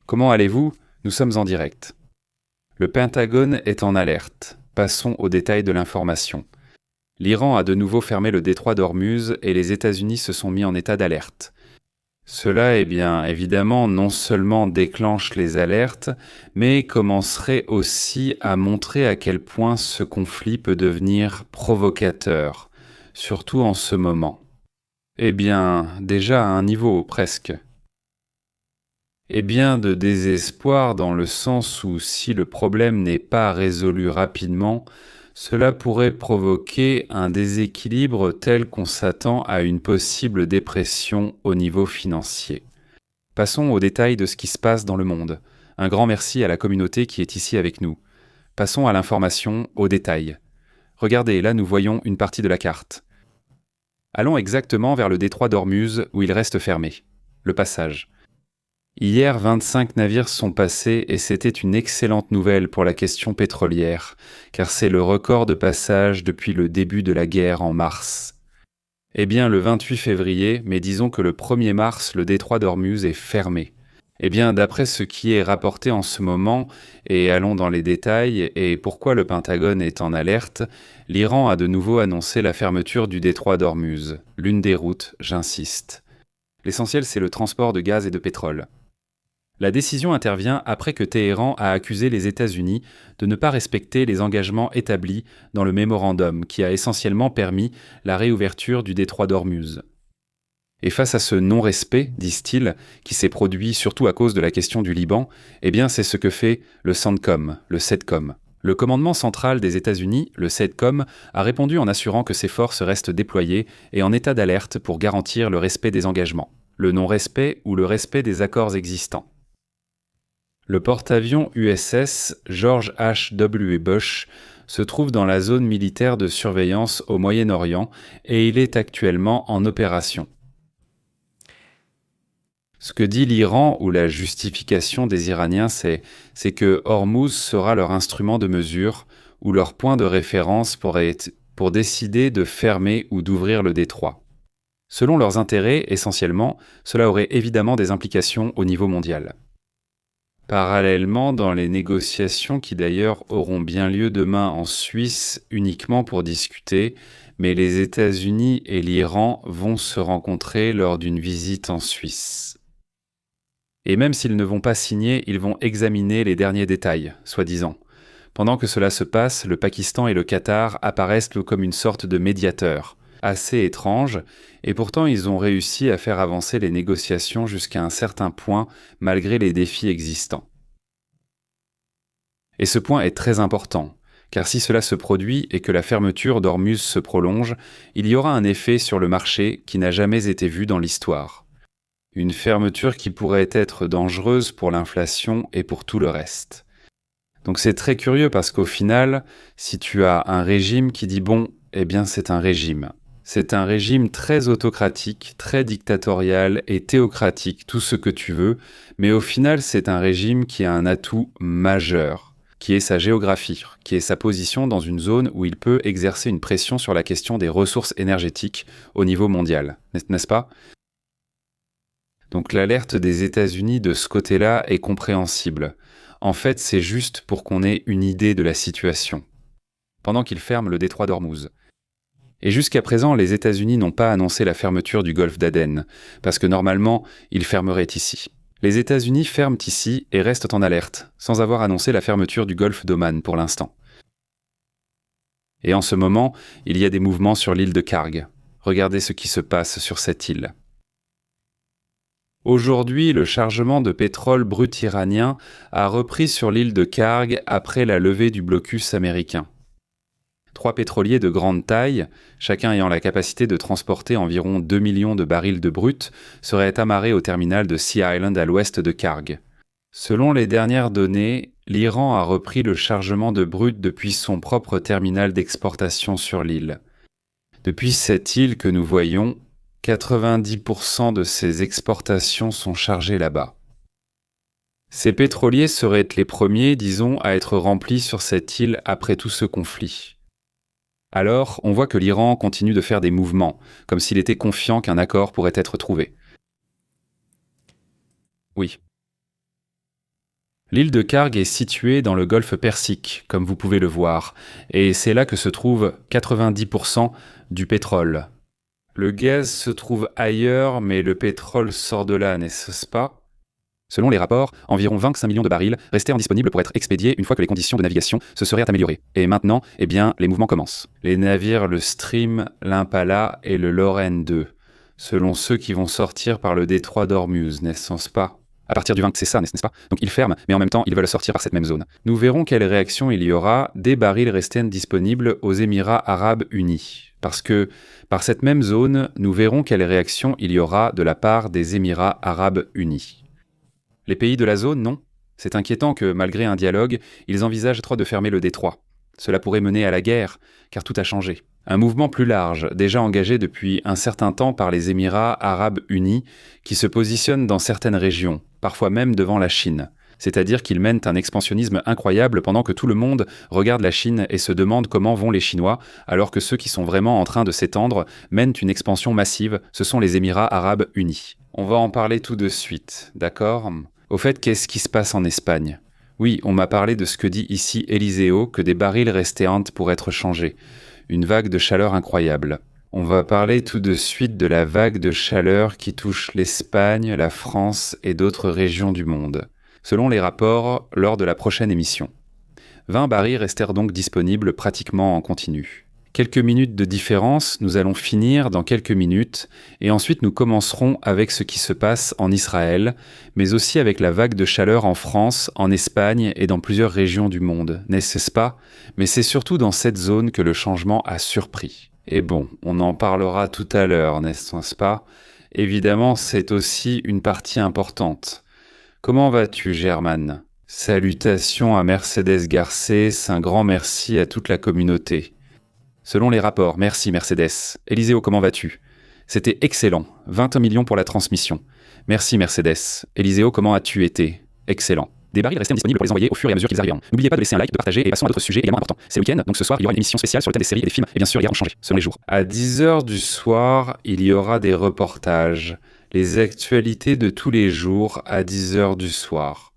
Comment allez-vous? Nous sommes en direct. Le Pentagone est en alerte. Passons aux détails de l'information. L'Iran a de nouveau fermé le détroit d'Ormuz et les États-Unis se sont mis en état d'alerte. Cela, évidemment, non seulement déclenche les alertes, mais commencerait aussi à montrer à quel point ce conflit peut devenir provocateur, surtout en ce moment. Déjà à un niveau presque. Et bien de désespoir dans le sens où si le problème n'est pas résolu rapidement, cela pourrait provoquer un déséquilibre tel qu'on s'attend à une possible dépression au niveau financier. Passons aux détails de ce qui se passe dans le monde. Un grand merci à la communauté qui est ici avec nous. Passons à l'information, aux détails. Regardez, là nous voyons une partie de la carte. Allons exactement vers le détroit d'Ormuz où il reste fermé. Le passage. Hier, 25 navires sont passés et c'était une excellente nouvelle pour la question pétrolière, car c'est le record de passage depuis le début de la guerre en mars. Le 28 février, mais disons que le 1er mars, le détroit d'Ormuz est fermé. D'après ce qui est rapporté en ce moment, et allons dans les détails, et pourquoi le Pentagone est en alerte, l'Iran a de nouveau annoncé la fermeture du détroit d'Ormuz, l'une des routes, j'insiste. L'essentiel, c'est le transport de gaz et de pétrole. La décision intervient après que Téhéran a accusé les États-Unis de ne pas respecter les engagements établis dans le mémorandum qui a essentiellement permis la réouverture du détroit d'Ormuz. Et face à ce non-respect, disent-ils, qui s'est produit surtout à cause de la question du Liban, c'est ce que fait le CENTCOM, le CENTCOM. Le commandement central des États-Unis, le CENTCOM, a répondu en assurant que ses forces restent déployées et en état d'alerte pour garantir le respect des engagements, le non-respect ou le respect des accords existants. Le porte-avions USS George H.W. Bush se trouve dans la zone militaire de surveillance au Moyen-Orient et il est actuellement en opération. Ce que dit l'Iran ou la justification des Iraniens, c'est que Hormuz sera leur instrument de mesure ou leur point de référence pour décider de fermer ou d'ouvrir le détroit. Selon leurs intérêts, essentiellement, cela aurait évidemment des implications au niveau mondial. Parallèlement, dans les négociations qui d'ailleurs auront bien lieu demain en Suisse uniquement pour discuter, mais les États-Unis et l'Iran vont se rencontrer lors d'une visite en Suisse. Et même s'ils ne vont pas signer, ils vont examiner les derniers détails, soi-disant. Pendant que cela se passe, le Pakistan et le Qatar apparaissent comme une sorte de médiateurs, assez étrange, et pourtant ils ont réussi à faire avancer les négociations jusqu'à un certain point malgré les défis existants. Et ce point est très important, car si cela se produit et que la fermeture d'Ormuz se prolonge, il y aura un effet sur le marché qui n'a jamais été vu dans l'histoire. Une fermeture qui pourrait être dangereuse pour l'inflation et pour tout le reste. Donc c'est très curieux parce qu'au final, si tu as un régime qui dit c'est un régime. C'est un régime très autocratique, très dictatorial et théocratique, tout ce que tu veux, mais au final c'est un régime qui a un atout majeur, qui est sa géographie, qui est sa position dans une zone où il peut exercer une pression sur la question des ressources énergétiques au niveau mondial, n'est-ce pas ? Donc l'alerte des États-Unis de ce côté-là est compréhensible. En fait, c'est juste pour qu'on ait une idée de la situation. Pendant qu'ils ferment le détroit d'Ormuz. Et jusqu'à présent, les États-Unis n'ont pas annoncé la fermeture du golfe d'Aden, parce que normalement, ils fermeraient ici. Les États-Unis ferment ici et restent en alerte, sans avoir annoncé la fermeture du golfe d'Oman pour l'instant. Et en ce moment, il y a des mouvements sur l'île de Karg. Regardez ce qui se passe sur cette île. Aujourd'hui, le chargement de pétrole brut iranien a repris sur l'île de Karg après la levée du blocus américain. 3 pétroliers de grande taille, chacun ayant la capacité de transporter environ 2 millions de barils de brut, seraient amarrés au terminal de Sea Island à l'ouest de Karg. Selon les dernières données, l'Iran a repris le chargement de brut depuis son propre terminal d'exportation sur l'île. Depuis cette île que nous voyons, 90% de ses exportations sont chargées là-bas. Ces pétroliers seraient les premiers, disons, à être remplis sur cette île après tout ce conflit. Alors, on voit que l'Iran continue de faire des mouvements, comme s'il était confiant qu'un accord pourrait être trouvé. Oui. L'île de Kharg est située dans le golfe Persique, comme vous pouvez le voir, et c'est là que se trouve 90% du pétrole. Le gaz se trouve ailleurs, mais le pétrole sort de là, n'est-ce pas? Selon les rapports, environ 25 millions de barils restaient indisponibles pour être expédiés une fois que les conditions de navigation se seraient améliorées. Et maintenant, eh bien, les mouvements commencent. Les navires, le Stream, l'Impala et le Lorraine 2, selon ceux qui vont sortir par le détroit d'Ormuz, n'est-ce pas? À partir du 20, c'est ça, n'est-ce pas? Donc ils ferment, mais en même temps, ils veulent sortir par cette même zone. Nous verrons quelle réaction il y aura des barils restés disponibles aux Émirats arabes unis. Parce que, par cette même zone, nous verrons quelle réaction il y aura de la part des Émirats arabes unis. Les pays de la zone, non. C'est inquiétant que, malgré un dialogue, ils envisagent trop de fermer le détroit. Cela pourrait mener à la guerre, car tout a changé. Un mouvement plus large, déjà engagé depuis un certain temps par les Émirats arabes unis, qui se positionne dans certaines régions, parfois même devant la Chine. C'est-à-dire qu'ils mènent un expansionnisme incroyable pendant que tout le monde regarde la Chine et se demande comment vont les Chinois, alors que ceux qui sont vraiment en train de s'étendre mènent une expansion massive, ce sont les Émirats arabes unis. On va en parler tout de suite, d'accord ? Au fait, qu'est-ce qui se passe en Espagne ? Oui, on m'a parlé de ce que dit ici Eliseo, que des barils restaient pour être changés. Une vague de chaleur incroyable. On va parler tout de suite de la vague de chaleur qui touche l'Espagne, la France et d'autres régions du monde. Selon les rapports, lors de la prochaine émission. 20 barils restèrent donc disponibles pratiquement en continu. Quelques minutes de différence, nous allons finir dans quelques minutes, et ensuite nous commencerons avec ce qui se passe en Israël, mais aussi avec la vague de chaleur en France, en Espagne et dans plusieurs régions du monde, n'est-ce pas? Mais c'est surtout dans cette zone que le changement a surpris. Et bon, on en parlera tout à l'heure, n'est-ce pas? Évidemment, c'est aussi une partie importante. Comment vas-tu, German? Salutations à Mercedes Garcés, un grand merci à toute la communauté. Selon les rapports, merci Mercedes. Eliseo, comment vas-tu? C'était excellent, 21 millions pour la transmission. Merci Mercedes. Eliseo, comment as-tu été? Excellent. Des barils restaient disponibles pour les envoyer au fur et à mesure qu'ils arriveront. N'oubliez pas de laisser un like, de partager et passons à d'autres sujets également importants. C'est le week-end, donc ce soir il y aura une émission spéciale sur le thème des séries et des films, et bien sûr les guerres ont changé, selon les jours. À 10h du soir, il y aura des reportages. Les actualités de tous les jours à 10h du soir.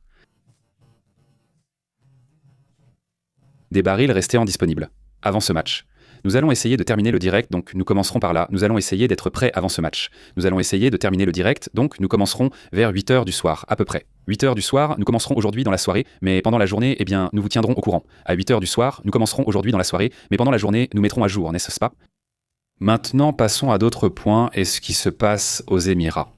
Des barils restaient disponibles. Avant ce match. Nous allons essayer de terminer le direct, donc nous commencerons par là. Nous allons essayer d'être prêts avant ce match. Nous allons essayer de terminer le direct, donc nous commencerons vers 8h du soir, à peu près. 8h du soir, nous commencerons aujourd'hui dans la soirée, mais pendant la journée, eh bien, nous vous tiendrons au courant. À 8h du soir, nous commencerons aujourd'hui dans la soirée, mais pendant la journée, nous mettrons à jour, n'est-ce pas? Maintenant, passons à d'autres points et ce qui se passe aux Émirats.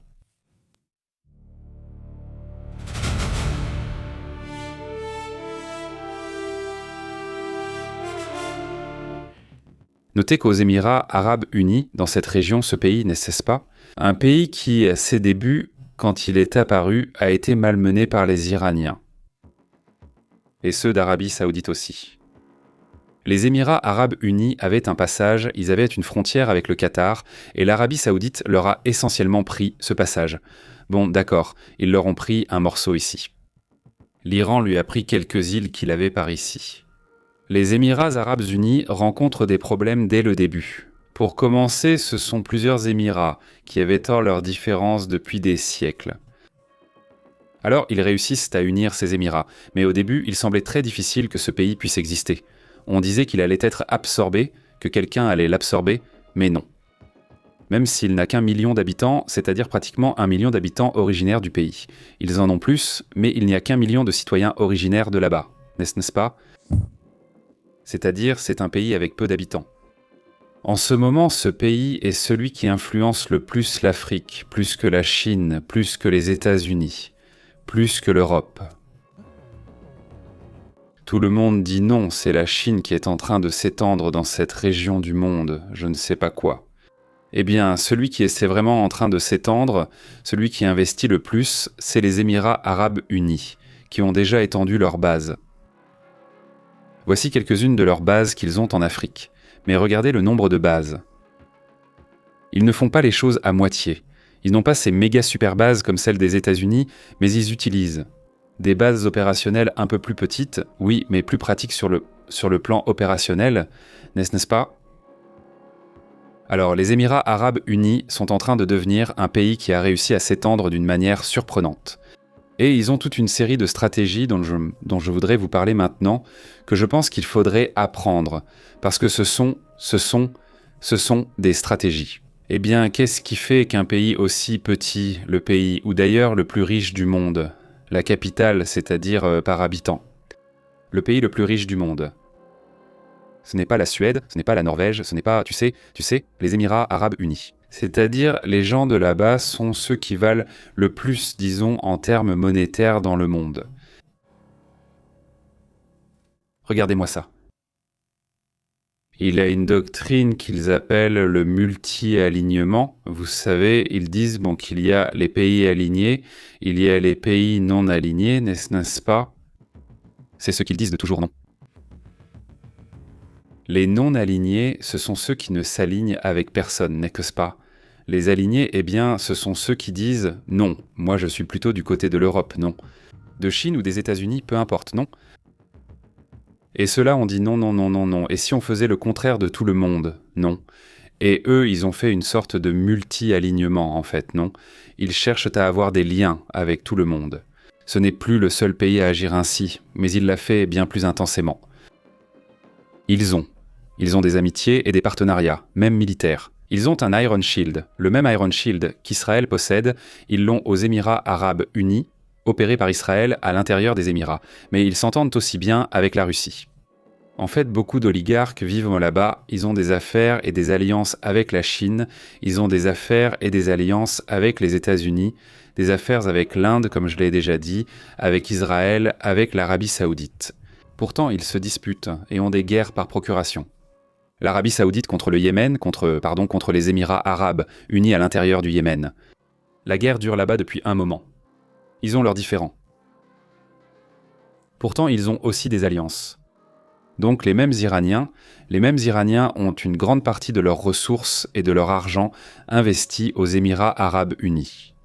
Notez qu'aux Émirats arabes unis, dans cette région, ce pays, n'est-ce pas? Un pays qui, à ses débuts, quand il est apparu, a été malmené par les Iraniens. Et ceux d'Arabie Saoudite aussi. Les Émirats arabes unis avaient un passage, ils avaient une frontière avec le Qatar, et l'Arabie Saoudite leur a essentiellement pris ce passage. Bon, d'accord, ils leur ont pris un morceau ici. L'Iran lui a pris quelques îles qu'il avait par ici. Les Émirats arabes unis rencontrent des problèmes dès le début. Pour commencer, ce sont plusieurs Émirats qui avaient tort leurs différences depuis des siècles. Alors, ils réussissent à unir ces Émirats, mais au début, il semblait très difficile que ce pays puisse exister. On disait qu'il allait être absorbé, que quelqu'un allait l'absorber, mais non. Même s'il n'a qu'1 million d'habitants, c'est-à-dire pratiquement 1 million d'habitants originaires du pays. Ils en ont plus, mais il n'y a qu'1 million de citoyens originaires de là-bas, n'est-ce pas? C'est-à-dire, c'est un pays avec peu d'habitants. En ce moment, ce pays est celui qui influence le plus l'Afrique, plus que la Chine, plus que les États-Unis, plus que l'Europe. Tout le monde dit non, c'est la Chine qui est en train de s'étendre dans cette région du monde, je ne sais pas quoi. Eh bien, celui qui est vraiment en train de s'étendre, celui qui investit le plus, c'est les Émirats arabes unis, qui ont déjà étendu leurs bases. Voici quelques-unes de leurs bases qu'ils ont en Afrique. Mais regardez le nombre de bases. Ils ne font pas les choses à moitié. Ils n'ont pas ces méga super bases comme celles des États-Unis, mais ils utilisent des bases opérationnelles un peu plus petites, oui, mais plus pratiques sur le plan opérationnel, n'est-ce pas? Alors, les Émirats arabes unis sont en train de devenir un pays qui a réussi à s'étendre d'une manière surprenante. Et ils ont toute une série de stratégies dont je voudrais vous parler maintenant, que je pense qu'il faudrait apprendre, parce que ce sont des stratégies. Eh bien, qu'est-ce qui fait qu'un pays aussi petit, le pays, ou d'ailleurs le plus riche du monde, la capitale, c'est-à-dire par habitant, le pays le plus riche du monde, ce n'est pas la Suède, ce n'est pas la Norvège, ce n'est pas, tu sais, les Émirats Arabes Unis. C'est-à-dire, les gens de là-bas sont ceux qui valent le plus, disons, en termes monétaires dans le monde. Regardez-moi ça. Il a une doctrine qu'ils appellent le multi-alignement. Vous savez, ils disent qu'il y a les pays alignés, il y a les pays non alignés, n'est-ce pas? C'est ce qu'ils disent de toujours, non? Les non-alignés, ce sont ceux qui ne s'alignent avec personne, n'est-ce pas? Les alignés, eh bien, ce sont ceux qui disent « Non, moi je suis plutôt du côté de l'Europe, non. De Chine ou des États-Unis, peu importe, non. » Et ceux-là ont dit « Non, non, non, non, non. » Et si on faisait le contraire de tout le monde? Non. Et eux, ils ont fait une sorte de multi-alignement, en fait, non? Ils cherchent à avoir des liens avec tout le monde. Ce n'est plus le seul pays à agir ainsi, mais il l'a fait bien plus intensément. Ils ont des amitiés et des partenariats, même militaires. Ils ont un Iron Shield, le même Iron Shield qu'Israël possède, ils l'ont aux Émirats Arabes Unis, opéré par Israël à l'intérieur des Émirats, mais ils s'entendent aussi bien avec la Russie. En fait, beaucoup d'oligarques vivent là-bas, ils ont des affaires et des alliances avec la Chine, ils ont des affaires et des alliances avec les États-Unis, des affaires avec l'Inde, comme je l'ai déjà dit, avec Israël, avec l'Arabie Saoudite. Pourtant, ils se disputent et ont des guerres par procuration. L'Arabie Saoudite contre le Yémen, contre les Émirats Arabes unis à l'intérieur du Yémen. La guerre dure là-bas depuis un moment. Ils ont leurs différends. Pourtant, ils ont aussi des alliances. Donc les mêmes Iraniens ont une grande partie de leurs ressources et de leur argent investis aux Émirats Arabes Unis.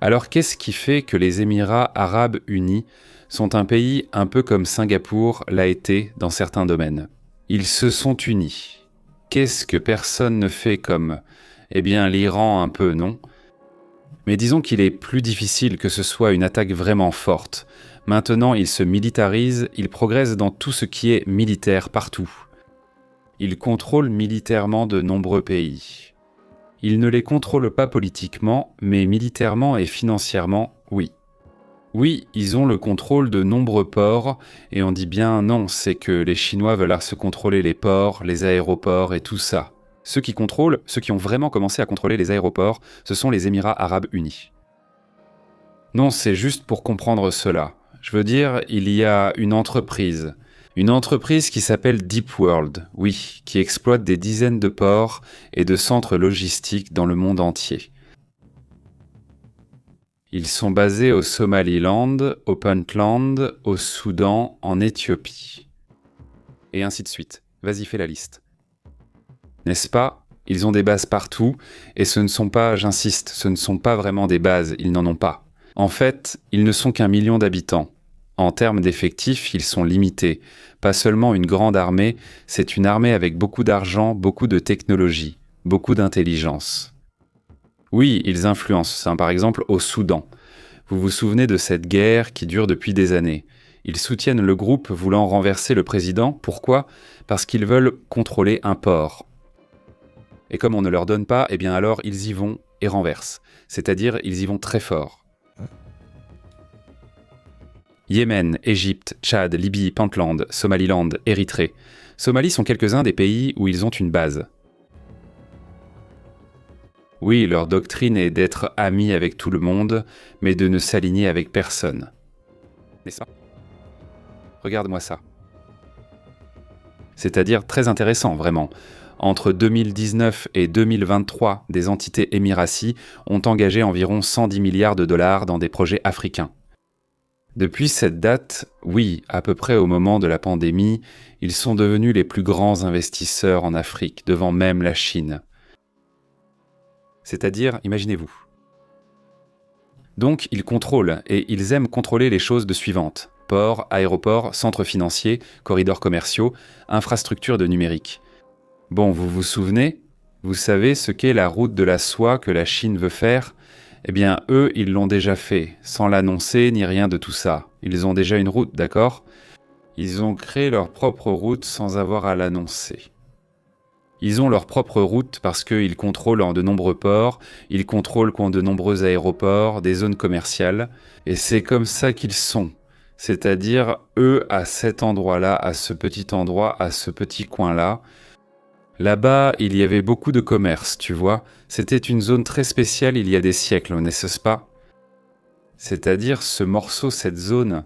Alors qu'est-ce qui fait que les Émirats Arabes Unis sont un pays un peu comme Singapour l'a été dans certains domaines? Ils se sont unis. Qu'est-ce que personne ne fait comme, l'Iran un peu, non? Mais disons qu'il est plus difficile que ce soit une attaque vraiment forte. Maintenant, ils se militarisent, ils progressent dans tout ce qui est militaire partout. Ils contrôlent militairement de nombreux pays. Ils ne les contrôlent pas politiquement, mais militairement et financièrement, oui. Oui, ils ont le contrôle de nombreux ports, et on dit bien non, c'est que les Chinois veulent se contrôler les ports, les aéroports et tout ça. Ceux qui ont vraiment commencé à contrôler les aéroports, ce sont les Émirats Arabes Unis. Non, c'est juste pour comprendre cela. Je veux dire, il y a une entreprise qui s'appelle Deep World, oui, qui exploite des dizaines de ports et de centres logistiques dans le monde entier. Ils sont basés au Somaliland, au Puntland, au Soudan, en Éthiopie. Et ainsi de suite. Vas-y, fais la liste. N'est-ce pas? Ils ont des bases partout, et ce ne sont pas, j'insiste, ce ne sont pas vraiment des bases, ils n'en ont pas. En fait, ils ne sont qu'1 million d'habitants. En termes d'effectifs, ils sont limités. Pas seulement une grande armée, c'est une armée avec beaucoup d'argent, beaucoup de technologie, beaucoup d'intelligence. Oui, ils influencent, par exemple au Soudan. Vous vous souvenez de cette guerre qui dure depuis des années. Ils soutiennent le groupe voulant renverser le président. Pourquoi? Parce qu'ils veulent contrôler un port. Et comme on ne leur donne pas, alors ils y vont et renversent. C'est-à-dire, ils y vont très fort. Yémen, Égypte, Tchad, Libye, Puntland, Somaliland, Érythrée. Somalie sont quelques-uns des pays où ils ont une base. Oui, leur doctrine est d'être amis avec tout le monde, mais de ne s'aligner avec personne. N'est-ce pas? Regarde-moi ça. C'est-à-dire très intéressant, vraiment. Entre 2019 et 2023, des entités émiraties ont engagé environ 110 milliards de dollars dans des projets africains. Depuis cette date, oui, à peu près au moment de la pandémie, ils sont devenus les plus grands investisseurs en Afrique, devant même la Chine. C'est-à-dire, imaginez-vous. Donc, ils contrôlent, et ils aiment contrôler les choses de suivantes. Ports, aéroports, centres financiers, corridors commerciaux, infrastructures de numérique. Bon, vous vous souvenez? Vous savez ce qu'est la route de la soie que la Chine veut faire? Eh bien, eux, ils l'ont déjà fait, sans l'annoncer ni rien de tout ça. Ils ont déjà une route, d'accord? Ils ont créé leur propre route sans avoir à l'annoncer. Ils ont leur propre route parce qu'ils contrôlent en de nombreux ports, ils contrôlent de nombreux aéroports, des zones commerciales, et c'est comme ça qu'ils sont. C'est-à-dire, eux, à cet endroit-là, à ce petit endroit, à ce petit coin-là. Là-bas, il y avait beaucoup de commerce, tu vois. C'était une zone très spéciale il y a des siècles, n'est-ce pas? C'est-à-dire, ce morceau, cette zone.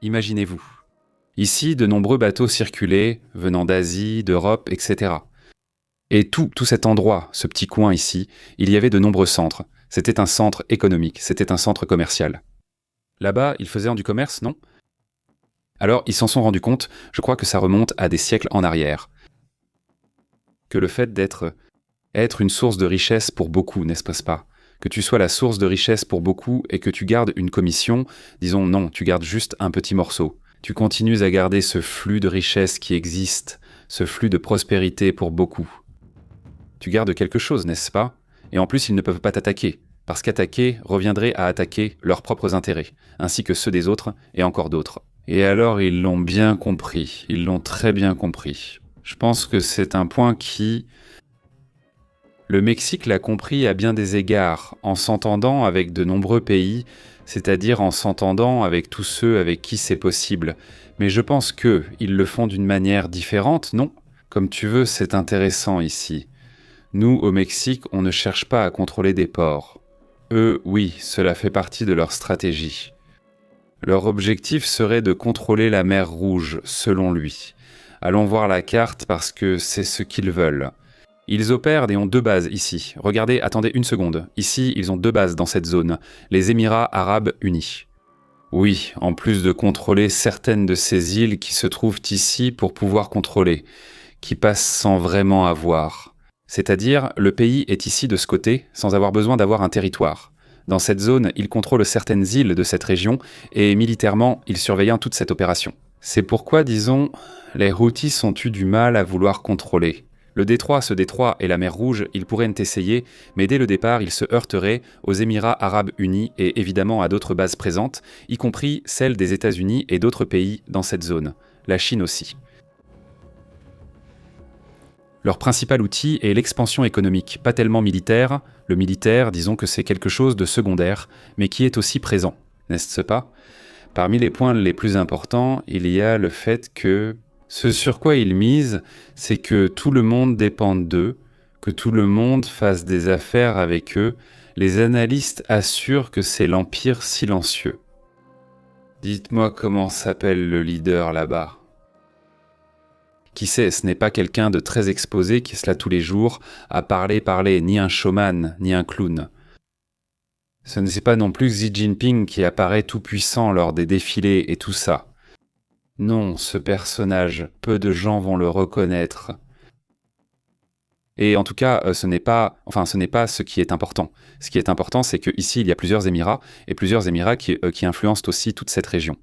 Imaginez-vous. Ici, de nombreux bateaux circulaient, venant d'Asie, d'Europe, etc. Et tout cet endroit, ce petit coin ici, il y avait de nombreux centres. C'était un centre économique, c'était un centre commercial. Là-bas, ils faisaient du commerce, non? Alors, ils s'en sont rendus compte, je crois que ça remonte à des siècles en arrière. Que le fait être une source de richesse pour beaucoup, n'est-ce pas? Que tu sois la source de richesse pour beaucoup et que tu gardes une commission, disons non, tu gardes juste un petit morceau. Tu continues à garder ce flux de richesse qui existe, ce flux de prospérité pour beaucoup. Tu gardes quelque chose, n'est-ce pas? Et en plus, ils ne peuvent pas t'attaquer, parce qu'attaquer reviendrait à attaquer leurs propres intérêts, ainsi que ceux des autres et encore d'autres. Et alors, ils l'ont bien compris, ils l'ont très bien compris. Je pense que c'est un point qui... Le Mexique l'a compris à bien des égards, en s'entendant avec de nombreux pays, c'est-à-dire en s'entendant avec tous ceux avec qui c'est possible. Mais je pense qu'ils le font d'une manière différente, non? Comme tu veux, c'est intéressant ici. Nous, au Mexique, on ne cherche pas à contrôler des ports. Eux, oui, cela fait partie de leur stratégie. Leur objectif serait de contrôler la mer Rouge, selon lui. Allons voir la carte parce que c'est ce qu'ils veulent. Ils opèrent et ont 2 bases ici. Regardez, attendez une seconde. Ici, ils ont 2 bases dans cette zone. Les Émirats Arabes Unis. Oui, en plus de contrôler certaines de ces îles qui se trouvent ici pour pouvoir contrôler, qui passent sans vraiment avoir. C'est-à-dire, le pays est ici de ce côté, sans avoir besoin d'avoir un territoire. Dans cette zone, ils contrôlent certaines îles de cette région, et militairement, ils surveillent toute cette opération. C'est pourquoi, disons, les Houthis ont eu du mal à vouloir contrôler. Ce détroit et la mer Rouge, ils pourraient essayer, mais dès le départ, ils se heurteraient aux Émirats Arabes Unis et évidemment à d'autres bases présentes, y compris celles des États-Unis et d'autres pays dans cette zone. La Chine aussi. Leur principal outil est l'expansion économique, pas tellement militaire. Le militaire, disons que c'est quelque chose de secondaire, mais qui est aussi présent, n'est-ce pas? Parmi les points les plus importants, il y a le fait que ce sur quoi ils misent, c'est que tout le monde dépende d'eux, que tout le monde fasse des affaires avec eux. Les analystes assurent que c'est l'empire silencieux. Dites-moi comment s'appelle le leader là-bas. Qui sait, ce n'est pas quelqu'un de très exposé qui est là tous les jours, à parler, ni un showman, ni un clown. Ce n'est pas non plus Xi Jinping qui apparaît tout puissant lors des défilés et tout ça. Non, ce personnage, peu de gens vont le reconnaître. Et en tout cas, ce n'est pas ce qui est important. Ce qui est important, c'est qu'ici, il y a plusieurs émirats, et plusieurs émirats qui influencent aussi toute cette région.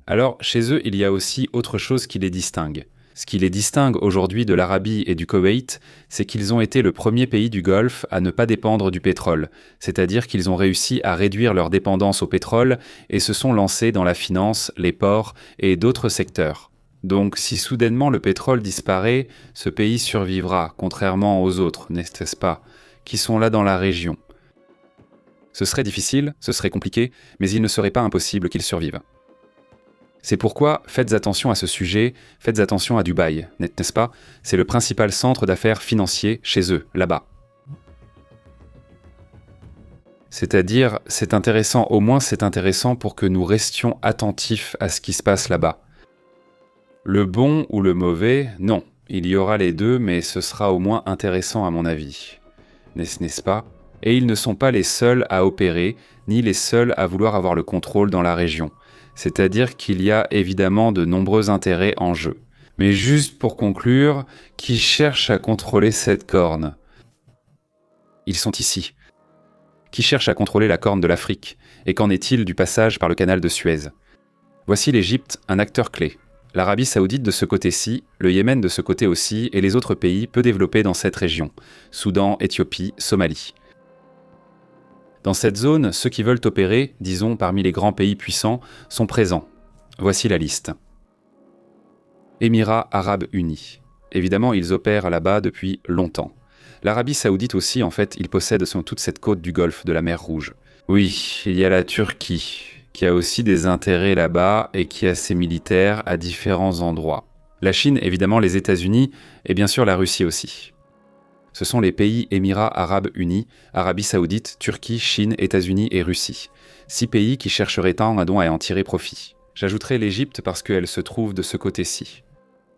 Alors, chez eux, il y a aussi autre chose qui les distingue. Ce qui les distingue aujourd'hui de l'Arabie et du Koweït, c'est qu'ils ont été le premier pays du Golfe à ne pas dépendre du pétrole, c'est-à-dire qu'ils ont réussi à réduire leur dépendance au pétrole et se sont lancés dans la finance, les ports et d'autres secteurs. Donc si soudainement le pétrole disparaît, ce pays survivra, contrairement aux autres, n'est-ce pas, qui sont là dans la région. Ce serait difficile, ce serait compliqué, mais il ne serait pas impossible qu'ils survivent. C'est pourquoi faites attention à ce sujet, faites attention à Dubaï, n'est-ce pas? C'est le principal centre d'affaires financier chez eux, là-bas. C'est-à-dire, c'est intéressant, au moins c'est intéressant pour que nous restions attentifs à ce qui se passe là-bas. Le bon ou le mauvais, non. Il y aura les deux, mais ce sera au moins intéressant à mon avis. N'est-ce pas? Et ils ne sont pas les seuls à opérer, ni les seuls à vouloir avoir le contrôle dans la région. C'est-à-dire qu'il y a évidemment de nombreux intérêts en jeu. Mais juste pour conclure, qui cherche à contrôler cette corne? Ils sont ici. Qui cherche à contrôler la corne de l'Afrique? Et qu'en est-il du passage par le canal de Suez? Voici l'Égypte, un acteur clé. L'Arabie Saoudite de ce côté-ci, le Yémen de ce côté aussi, et les autres pays peu développés dans cette région. Soudan, Éthiopie, Somalie. Dans cette zone, ceux qui veulent opérer, disons parmi les grands pays puissants, sont présents. Voici la liste. Émirats arabes unis. Évidemment, ils opèrent là-bas depuis longtemps. L'Arabie saoudite aussi, en fait, ils possèdent toute cette côte du golfe de la mer Rouge. Oui, il y a la Turquie, qui a aussi des intérêts là-bas et qui a ses militaires à différents endroits. La Chine, évidemment, les États-Unis et bien sûr la Russie aussi. Ce sont les pays Émirats arabes unis, Arabie saoudite, Turquie, Chine, États-Unis et Russie. 6 pays qui chercheraient tant à en tirer profit. J'ajouterai l'Égypte parce qu'elle se trouve de ce côté-ci.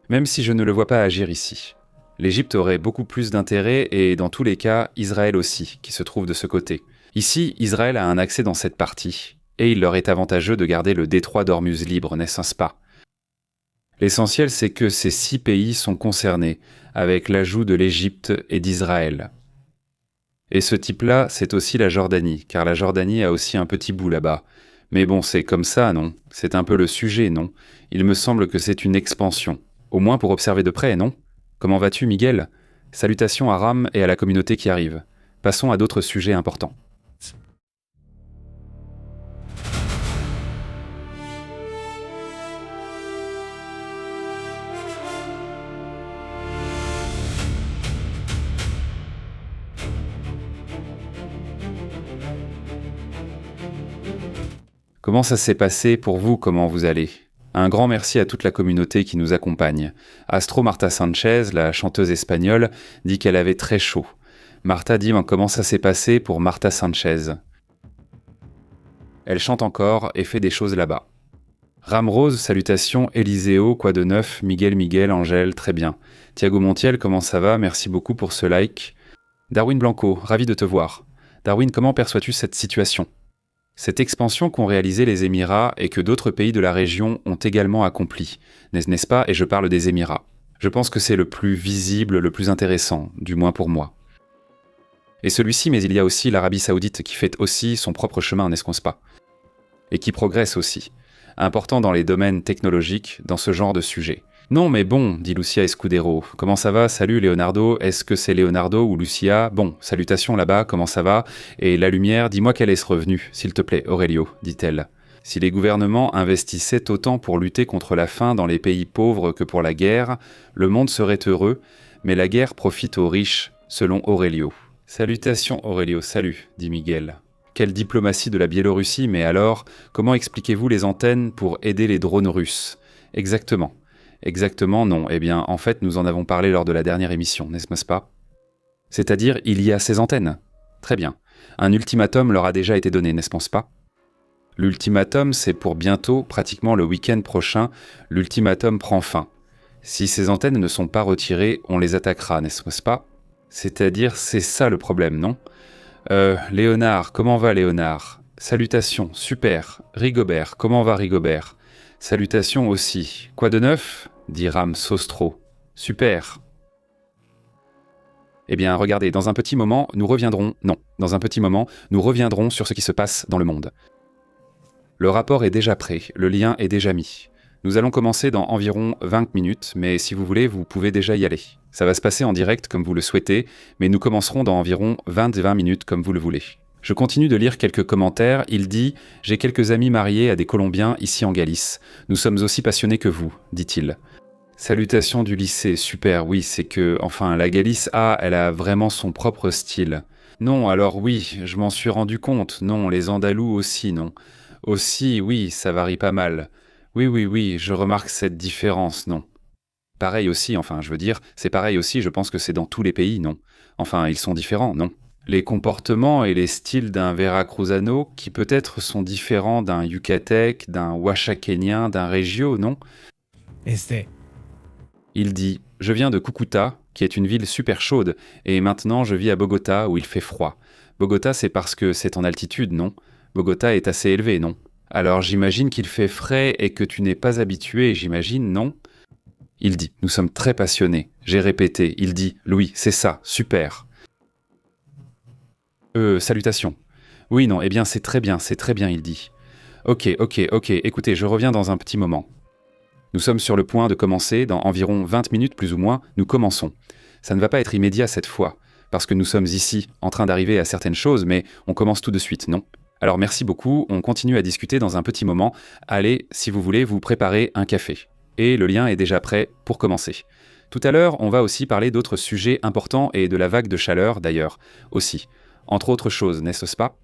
Même si je ne le vois pas agir ici. L'Égypte aurait beaucoup plus d'intérêt et dans tous les cas, Israël aussi, qui se trouve de ce côté. Ici, Israël a un accès dans cette partie, et il leur est avantageux de garder le détroit d'Ormuz libre, n'est-ce pas? L'essentiel, c'est que ces 6 pays sont concernés, avec l'ajout de l'Égypte et d'Israël. Et ce type-là, c'est aussi la Jordanie, car la Jordanie a aussi un petit bout là-bas. Mais bon, c'est comme ça, non? C'est un peu le sujet, non? Il me semble que c'est une expansion. Au moins pour observer de près, non? Comment vas-tu, Miguel? Salutations à Ram et à la communauté qui arrive. Passons à d'autres sujets importants. Comment ça s'est passé pour vous? Comment vous allez? Un grand merci à toute la communauté qui nous accompagne. Astro Marta Sanchez, la chanteuse espagnole, dit qu'elle avait très chaud. Marta dit comment ça s'est passé pour Marta Sanchez. Elle chante encore et fait des choses là-bas. Ramrose, salutations, Eliseo, quoi de neuf, Miguel, Angèle, très bien. Thiago Montiel, comment ça va? Merci beaucoup pour ce like. Darwin Blanco, ravi de te voir. Darwin, comment perçois-tu cette situation? Cette expansion qu'ont réalisé les Émirats et que d'autres pays de la région ont également accompli, n'est-ce pas? Et je parle des Émirats. Je pense que c'est le plus visible, le plus intéressant, du moins pour moi. Et celui-ci, mais il y a aussi l'Arabie Saoudite qui fait aussi son propre chemin, n'est-ce pas? Et qui progresse aussi. Important dans les domaines technologiques, dans ce genre de sujet. Non mais bon, dit Lucia Escudero. Comment ça va? Salut Leonardo, est-ce que c'est Leonardo ou Lucia? Bon, salutations là-bas, comment ça va? Et la lumière, dis-moi quel est ce revenu, s'il te plaît, Aurelio, dit-elle. Si les gouvernements investissaient autant pour lutter contre la faim dans les pays pauvres que pour la guerre, le monde serait heureux, mais la guerre profite aux riches, selon Aurelio. Salutations Aurelio, salut, dit Miguel. Quelle diplomatie de la Biélorussie, mais alors, comment expliquez-vous les antennes pour aider les drones russes? Exactement. Exactement, non. Eh bien, en fait, nous en avons parlé lors de la dernière émission, n'est-ce pas? C'est-à-dire, il y a ces antennes. Très bien. Un ultimatum leur a déjà été donné, n'est-ce pas? L'ultimatum, c'est pour bientôt, pratiquement le week-end prochain, l'ultimatum prend fin. Si ces antennes ne sont pas retirées, on les attaquera, n'est-ce pas? C'est-à-dire, c'est ça le problème, non? Léonard, comment va Léonard? Salutations, super. Rigobert, comment va Rigobert? Salutations aussi. Quoi de neuf? Dit Ram Sostro. Super. Eh bien, regardez, dans un petit moment, nous reviendrons sur ce qui se passe dans le monde. Le rapport est déjà prêt, le lien est déjà mis. Nous allons commencer dans environ 20 minutes, mais si vous voulez, vous pouvez déjà y aller. Ça va se passer en direct comme vous le souhaitez, mais nous commencerons dans environ 20 minutes comme vous le voulez. Je continue de lire quelques commentaires. Il dit « J'ai quelques amis mariés à des Colombiens ici en Galice. Nous sommes aussi passionnés que vous, dit-il. » Salutations du lycée, super, oui, c'est que, enfin, la Galice elle a vraiment son propre style. Non, alors oui, je m'en suis rendu compte, non, les Andalous aussi, non. Aussi, oui, ça varie pas mal. Oui, je remarque cette différence, non. Pareil aussi, enfin, je veux dire, c'est pareil aussi, je pense que c'est dans tous les pays, non. Enfin, ils sont différents, non. Les comportements et les styles d'un Veracruzano qui peut-être sont différents d'un Yucatec, d'un Oaxaquénien, d'un Régio, non? Il dit « Je viens de Cúcuta, qui est une ville super chaude, et maintenant je vis à Bogota où il fait froid. Bogota, c'est parce que c'est en altitude, non? Bogota est assez élevé, non? Alors j'imagine qu'il fait frais et que tu n'es pas habitué, j'imagine, non? » Il dit « Nous sommes très passionnés. » J'ai répété. Il dit « Louis, c'est ça, super. » Salutations. Oui, non, eh bien c'est très bien, il dit. Ok, écoutez, je reviens dans un petit moment. Nous sommes sur le point de commencer, dans environ 20 minutes plus ou moins, nous commençons. Ça ne va pas être immédiat cette fois. parce que nous sommes ici en train d'arriver à certaines choses, mais on commence tout de suite, non? Alors merci beaucoup, on continue à discuter dans un petit moment. Allez, si vous voulez, vous préparer un café. Et le lien est déjà prêt pour commencer. Tout à l'heure, on va aussi parler d'autres sujets importants et de la vague de chaleur, d'ailleurs, aussi. Entre autres choses, n'est-ce pas?